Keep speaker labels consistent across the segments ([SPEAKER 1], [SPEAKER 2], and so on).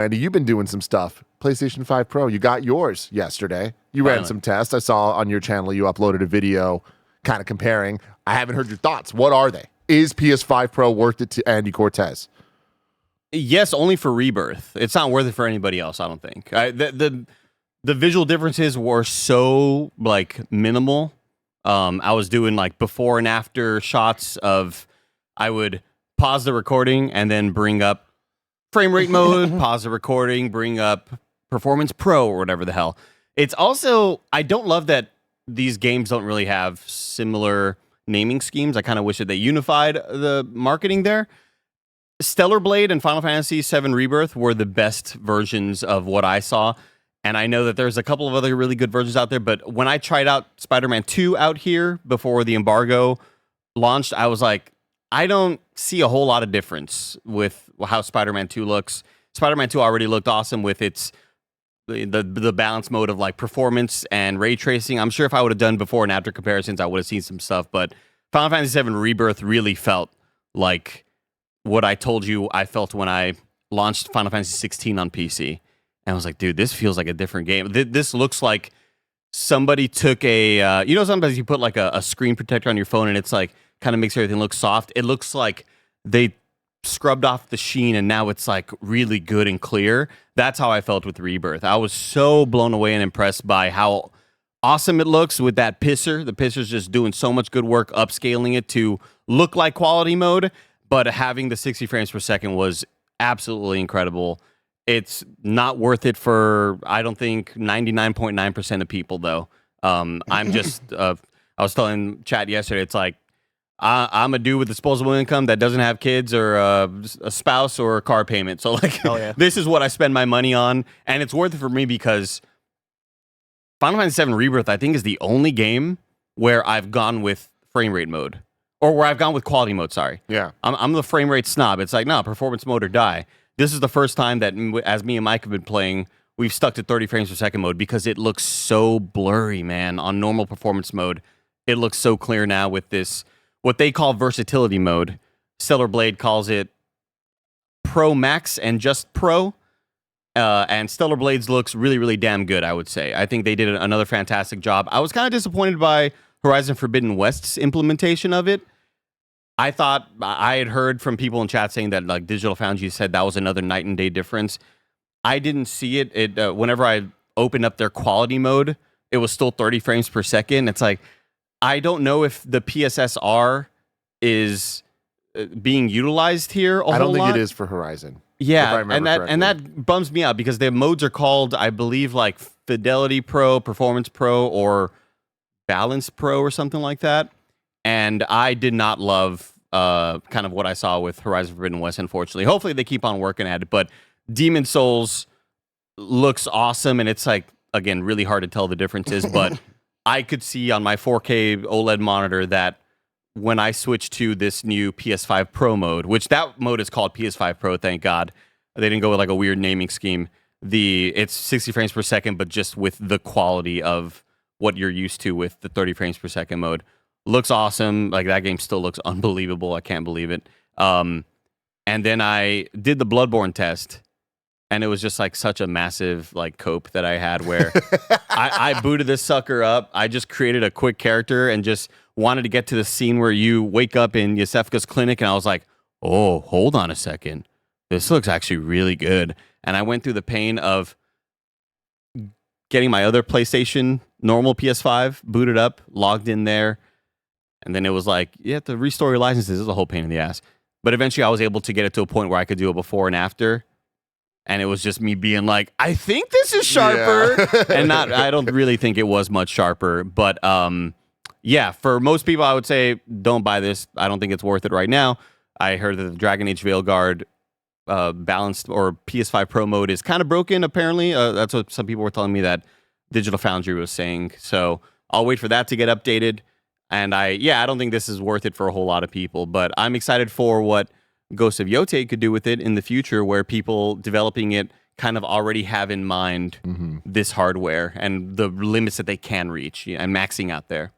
[SPEAKER 1] Andy, you've been doing some stuff. PlayStation 5 Pro, you got yours yesterday. You ran some tests. I saw on your channel you uploaded a video kind of comparing. I haven't heard your thoughts. What are they? Is PS5 Pro worth it to Andy Cortez?
[SPEAKER 2] Yes, only for Rebirth. It's not worth it for anybody else, I don't think. The visual differences were so minimal. I was doing before and after shots of, I would pause the recording and then bring up frame rate mode, pause the recording, bring up Performance Pro or whatever the hell. It's also, I don't love that these games don't really have similar naming schemes. I kind of wish that they unified the marketing there. Stellar Blade and Final Fantasy VII Rebirth were the best versions of what I saw. And I know that there's a couple of other really good versions out there, but when I tried out Spider-Man 2 out here before the embargo launched, I was like, I don't see a whole lot of difference with how Spider-Man 2 looks. Spider-Man 2 already looked awesome with its the balance mode of performance and ray tracing. I'm sure if I would have done before and after comparisons, I would have seen some stuff, but Final Fantasy VII Rebirth really felt like what I told you I felt when I launched Final Fantasy 16 on PC. And I was like, dude, this feels like a different game. This looks like somebody took a, sometimes you put a screen protector on your phone and it's kind of makes everything look soft. It looks like they scrubbed off the sheen and now it's really good and clear. That's how I felt with Rebirth. I was so blown away and impressed by how awesome it looks with that pisser. The pisser's just doing so much good work upscaling it to look like quality mode, but having the 60 frames per second was absolutely incredible. It's not worth it for, I don't think, 99.9% of people, though. I'm just, I was telling chat yesterday, it's I'm a dude with disposable income that doesn't have kids or a spouse or a car payment. So, This is what I spend my money on. And it's worth it for me because Final Fantasy VII Rebirth, I think, is the only game where I've gone with frame rate mode. Or where I've gone with quality mode, sorry.
[SPEAKER 1] Yeah.
[SPEAKER 2] I'm the frame rate snob. It's no, performance mode or die. This is the first time that, as me and Mike have been playing, we've stuck to 30 frames per second mode because it looks so blurry, man. On normal performance mode, it looks so clear now with this, what they call versatility mode. Stellar Blade calls it Pro Max and just Pro. And Stellar Blades looks really, really damn good, I would say. I think they did another fantastic job. I was kind of disappointed by Horizon Forbidden West's implementation of it. I thought, I had heard from people in chat saying that Digital Foundry said that was another night and day difference. I didn't see it. Whenever I opened up their quality mode, it was still 30 frames per second. It's I don't know if the PSSR is being utilized here a whole lot.
[SPEAKER 1] I don't think it is for Horizon.
[SPEAKER 2] Yeah, and that bums me out because their modes are called, I believe, Fidelity Pro, Performance Pro, or Balance Pro or something like that. And I did not love kind of what I saw with Horizon Forbidden West, unfortunately. Hopefully they keep on working at it. But Demon Souls looks awesome, and it's again, really hard to tell the differences. But I could see on my 4K OLED monitor that when I switch to this new PS5 Pro mode, which that mode is called PS5 Pro, thank God. They didn't go with a weird naming scheme. It's 60 frames per second, but just with the quality of what you're used to with the 30 frames per second mode. Looks awesome. That game still looks unbelievable. I can't believe it. And then I did the Bloodborne test, and it was just such a massive cope that I had where I booted this sucker up. I just created a quick character and just wanted to get to the scene where you wake up in Yosefka's clinic, and I was like, oh, hold on a second. This looks actually really good. And I went through the pain of getting my other PlayStation, normal PS5, booted up, logged in there. And then it was you have to restore your licenses. This is a whole pain in the ass. But eventually I was able to get it to a point where I could do a before and after. And it was just me being I think this is sharper. Yeah. And I don't really think it was much sharper. But yeah, for most people, I would say don't buy this. I don't think it's worth it right now. I heard that the Dragon Age Veilguard balanced or PS5 Pro mode is kind of broken, apparently. That's what some people were telling me that Digital Foundry was saying. So I'll wait for that to get updated. And I don't think this is worth it for a whole lot of people, but I'm excited for what Ghost of Yotei could do with it in the future, where people developing it kind of already have in mind this hardware and the limits that they can reach and maxing out there.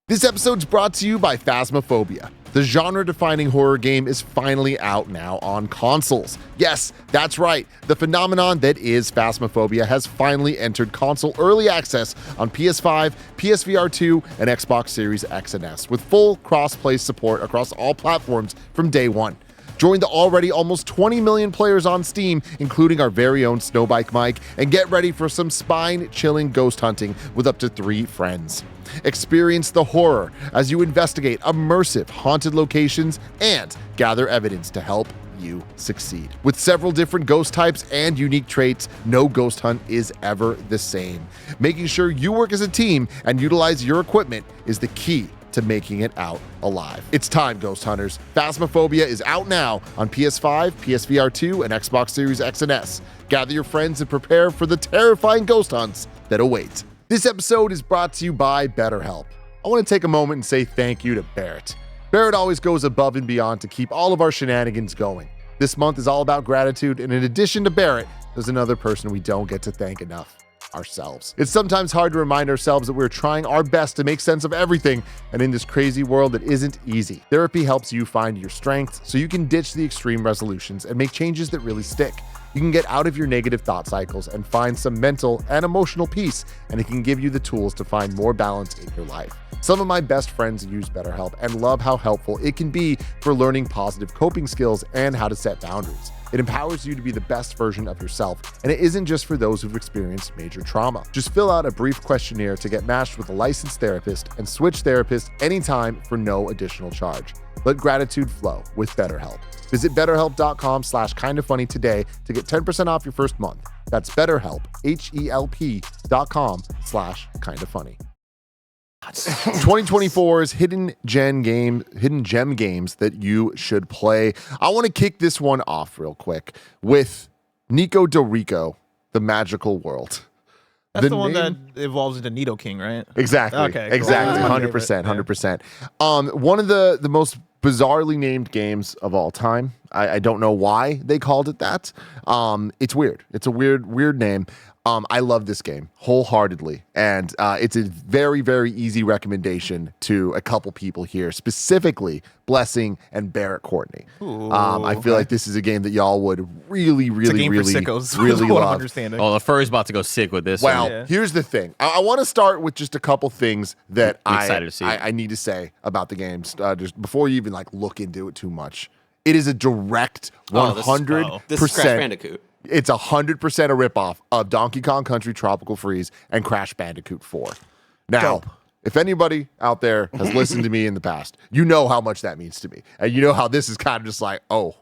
[SPEAKER 1] This episode's brought to you by Phasmophobia. The genre-defining horror game is finally out now on consoles. Yes, that's right. The phenomenon that is Phasmophobia has finally entered console early access on PS5, PSVR 2, and Xbox Series X and S, with full cross-play support across all platforms from day one. Join the already almost 20 million players on Steam, including our very own Snowbike Mike, and get ready for some spine-chilling ghost hunting with up to 3 friends. Experience the horror as you investigate immersive haunted locations and gather evidence to help you succeed. With several different ghost types and unique traits, no ghost hunt is ever the same. Making sure you work as a team and utilize your equipment is the key to making it out alive. It's time, ghost hunters. Phasmophobia is out now on PS5, PSVR 2, and Xbox Series X and S. Gather your friends and prepare for the terrifying ghost hunts that await. This episode is brought to you by BetterHelp. I want to take a moment and say thank you to Barrett. Barrett always goes above and beyond to keep all of our shenanigans going. This month is all about gratitude, and in addition to Barrett, there's another person we don't get to thank enough: ourselves. It's sometimes hard to remind ourselves that we're trying our best to make sense of everything, and in this crazy world that isn't easy. Therapy helps you find your strength so you can ditch the extreme resolutions and make changes that really stick. You can get out of your negative thought cycles and find some mental and emotional peace, and it can give you the tools to find more balance in your life. Some of my best friends use BetterHelp and love how helpful it can be for learning positive coping skills and how to set boundaries. It empowers you to be the best version of yourself, and it isn't just for those who've experienced major trauma. Just fill out a brief questionnaire to get matched with a licensed therapist and switch therapists anytime for no additional charge. Let gratitude flow with BetterHelp. Visit BetterHelp.com/kindafunny today to get 10% off your first month. That's BetterHelp, HELP.com/kindafunny. 2024's hidden gem games that you should play. I want to kick this one off real quick with Nikoderiko, the Magical World.
[SPEAKER 3] That's the one that evolves into Nidoking, right?
[SPEAKER 1] Exactly.
[SPEAKER 3] Okay. Cool.
[SPEAKER 1] Exactly. 100%. One of the most bizarrely named games of all time. I don't know why they called it that. It's weird. It's a weird name. I love this game wholeheartedly, and it's a very, very easy recommendation to a couple people here, specifically Blessing and Barrett Courtney. I feel like this is a game that y'all would really
[SPEAKER 3] for sickos,
[SPEAKER 1] really
[SPEAKER 3] what I'm
[SPEAKER 1] love.
[SPEAKER 3] understanding.
[SPEAKER 2] Oh, the furry's about to go sick with this.
[SPEAKER 1] Well,
[SPEAKER 2] one.
[SPEAKER 3] Yeah.
[SPEAKER 1] Here's the thing. I want to start with just a couple things that
[SPEAKER 2] I'm excited to see.
[SPEAKER 1] I need to say about the games, just before you even look into it too much. It is a direct 100%.
[SPEAKER 4] This is Crash Bandicoot.
[SPEAKER 1] It's 100% a ripoff of Donkey Kong Country Tropical Freeze and Crash Bandicoot 4. Now,
[SPEAKER 3] Dope.
[SPEAKER 1] if anybody out there has listened to me in the past, you know how much that means to me. And you know how this is kind of just like, oh,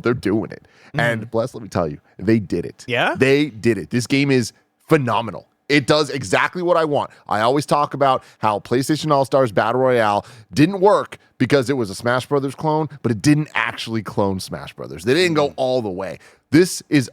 [SPEAKER 1] they're doing it. And bless, let me tell you, they did it.
[SPEAKER 3] Yeah?
[SPEAKER 1] They did it. This game is phenomenal. It does exactly what I want. I always talk about how PlayStation All-Stars Battle Royale didn't work because it was a Smash Brothers clone, but it didn't actually clone Smash Brothers. They didn't go all the way. This is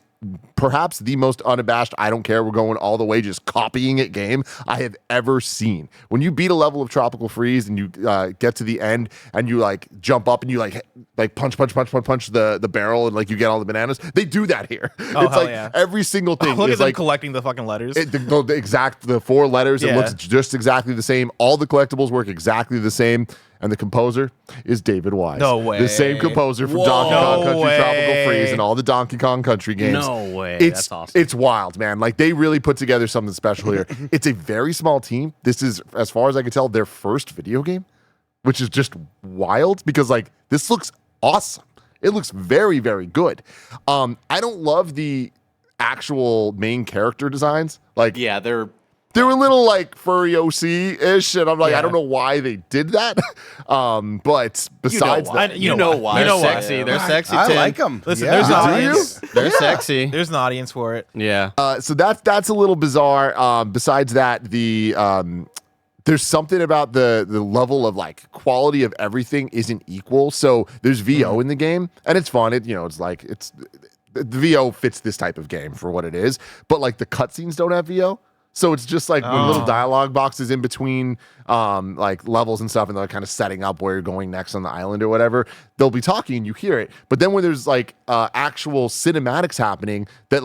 [SPEAKER 1] perhaps the most unabashed, I don't care, we're going all the way, just copying it game I have ever seen. When you beat a level of Tropical Freeze and you get to the end and you jump up and you punch the barrel and you get all the bananas, they do that here.
[SPEAKER 3] Oh,
[SPEAKER 1] it's
[SPEAKER 3] yeah.
[SPEAKER 1] Every single thing
[SPEAKER 3] Look
[SPEAKER 1] is
[SPEAKER 3] at them collecting the fucking letters.
[SPEAKER 1] the 4 letters.
[SPEAKER 3] Yeah.
[SPEAKER 1] It looks just exactly the same. All the collectibles work exactly the same. And the composer is David Wise.
[SPEAKER 3] No way.
[SPEAKER 1] The same composer from
[SPEAKER 2] Whoa.
[SPEAKER 1] Donkey Kong Country
[SPEAKER 3] No
[SPEAKER 1] Tropical
[SPEAKER 3] way.
[SPEAKER 1] Freeze and all the Donkey Kong Country games.
[SPEAKER 2] No way.
[SPEAKER 1] It's
[SPEAKER 2] That's awesome.
[SPEAKER 1] It's wild, man. They really put together something special here. It's a very small team. This is, as far as I can tell, their first video game, which is just wild because this looks awesome. It looks very, very good. I don't love the actual main character designs.
[SPEAKER 4] Yeah, they're
[SPEAKER 1] They were a little furry OC-ish, and I'm
[SPEAKER 3] Yeah.
[SPEAKER 1] I don't know why they did that. But besides
[SPEAKER 4] why.
[SPEAKER 1] that,
[SPEAKER 4] You know why.
[SPEAKER 2] They're
[SPEAKER 3] You know why.
[SPEAKER 2] sexy. They're sexy.
[SPEAKER 5] I
[SPEAKER 2] Tim.
[SPEAKER 5] like them.
[SPEAKER 3] Listen, there's an
[SPEAKER 1] Do
[SPEAKER 3] audience.
[SPEAKER 2] They're sexy.
[SPEAKER 3] There's an audience for it.
[SPEAKER 2] Yeah.
[SPEAKER 1] so that's a little bizarre. Besides that, there's something about the level of quality of everything isn't equal. So there's VO in the game, and it's fun. The VO fits this type of game for what it is, but the cutscenes don't have VO. So it's just when little dialogue boxes in between levels and stuff, and they're kind of setting up where you're going next on the island or whatever. They'll be talking and you hear it. But then when there's actual cinematics happening that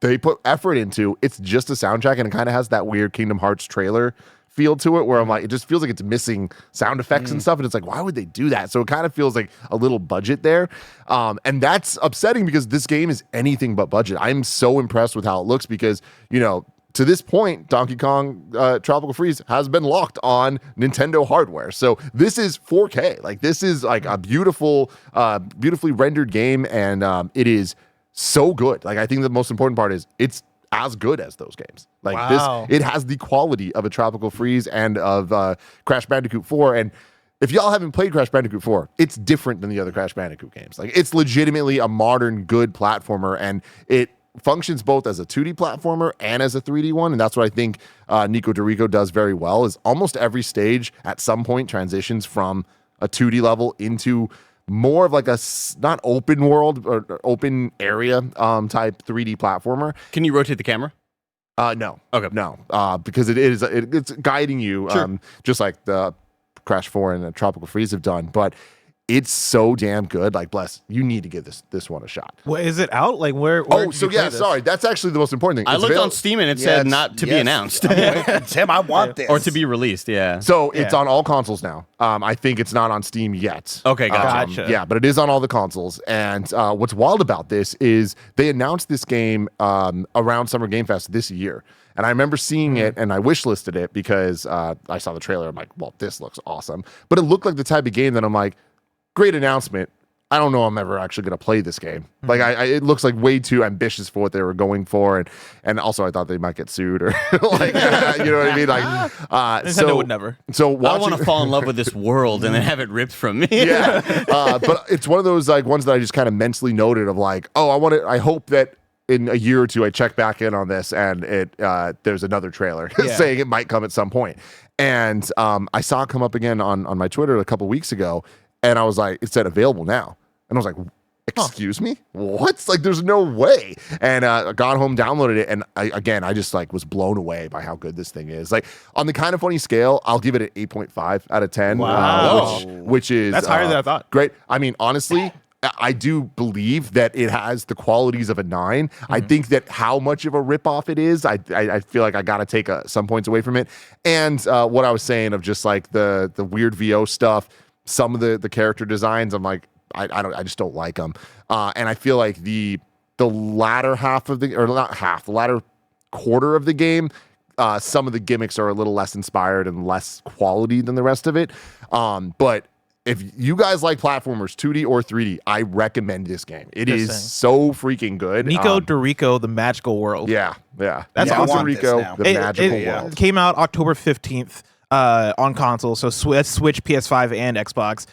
[SPEAKER 1] they put effort into, it's just a soundtrack, and it kind of has that weird Kingdom Hearts trailer feel to it where I'm like, it just feels like it's missing sound effects and stuff. And it's like, why would they do that? So it kind of feels like a little budget there. And that's upsetting because this game is anything but budget. I'm so impressed with how it looks because, you know, to this point, Donkey Kong Tropical Freeze has been locked on Nintendo hardware. So this is 4K. Like this is like a beautiful, beautifully rendered game. And it is so good. Like I think the most important part is it's as good as those games. Like it has the quality of a Tropical Freeze and of Crash Bandicoot 4. And if y'all haven't played Crash Bandicoot 4, it's different than the other Crash Bandicoot games. Like it's legitimately a modern, good platformer, and it functions both as a 2D platformer and as a 3D one. And that's what I think Nikoderiko does very well is almost every stage at some point transitions from a 2D level into more of like a not open world or open area type 3D platformer.
[SPEAKER 2] Can you rotate the camera?
[SPEAKER 1] No.
[SPEAKER 2] Okay.
[SPEAKER 1] No. Because it's guiding you just like the Crash 4 and the Tropical Freeze have done. But it's so damn good. Like, bless, you need to give this one a shot.
[SPEAKER 3] Well, is it out? Like, where
[SPEAKER 1] sorry. That's actually the most important thing.
[SPEAKER 2] I looked on Steam and it said not to be announced.
[SPEAKER 4] Tim, I want this.
[SPEAKER 2] Or to be released, yeah.
[SPEAKER 1] So it's on all consoles now. I think it's not on Steam yet.
[SPEAKER 2] Okay, gotcha.
[SPEAKER 1] Yeah, but it is on all the consoles. And what's wild about this is they announced this game around Summer Game Fest this year. And I remember seeing it and I wishlisted it because I saw the trailer. I'm like, well, this looks awesome. But it looked like the type of game that I'm like, great announcement. I don't know I'm ever actually going to play this game. Like, it looks like way too ambitious for what they were going for. And also I thought they might get sued or like, you know what I mean? Like,
[SPEAKER 3] Nintendo would never.
[SPEAKER 1] So
[SPEAKER 2] I don't want to fall in love with this world and then have it ripped from me.
[SPEAKER 1] Yeah. But it's one of those like ones that I just kind of mentally noted of like, oh, I hope that in a year or two I check back in on this and there's another trailer saying it might come at some point. And I saw it come up again on my Twitter a couple weeks ago. And I was like, it said available now. And I was like, excuse me? What? Like, there's no way. And I got home, downloaded it. And I just like was blown away by how good this thing is. Like on the Kind of Funny scale, I'll give it an 8.5 out of 10.
[SPEAKER 3] Wow.
[SPEAKER 1] Which is
[SPEAKER 3] that's higher than I thought.
[SPEAKER 1] Great. I mean, honestly, I do believe that it has the qualities of a 9. I think that how much of a ripoff it is, I feel like I got to take some points away from it. And what I was saying of just like the weird VO stuff, some of the character designs, I'm like, I just don't like them. And I feel like the latter half of the latter quarter of the game, some of the gimmicks are a little less inspired and less quality than the rest of it. But if you guys like platformers, 2D or 3D, I recommend this game. It is so freaking good.
[SPEAKER 3] Nikoderiko, The Magical World.
[SPEAKER 1] Yeah.
[SPEAKER 3] That's
[SPEAKER 1] Nikoderiko, The Magical World.
[SPEAKER 3] Came out October 15th on console, so Switch, PS5, and Xbox.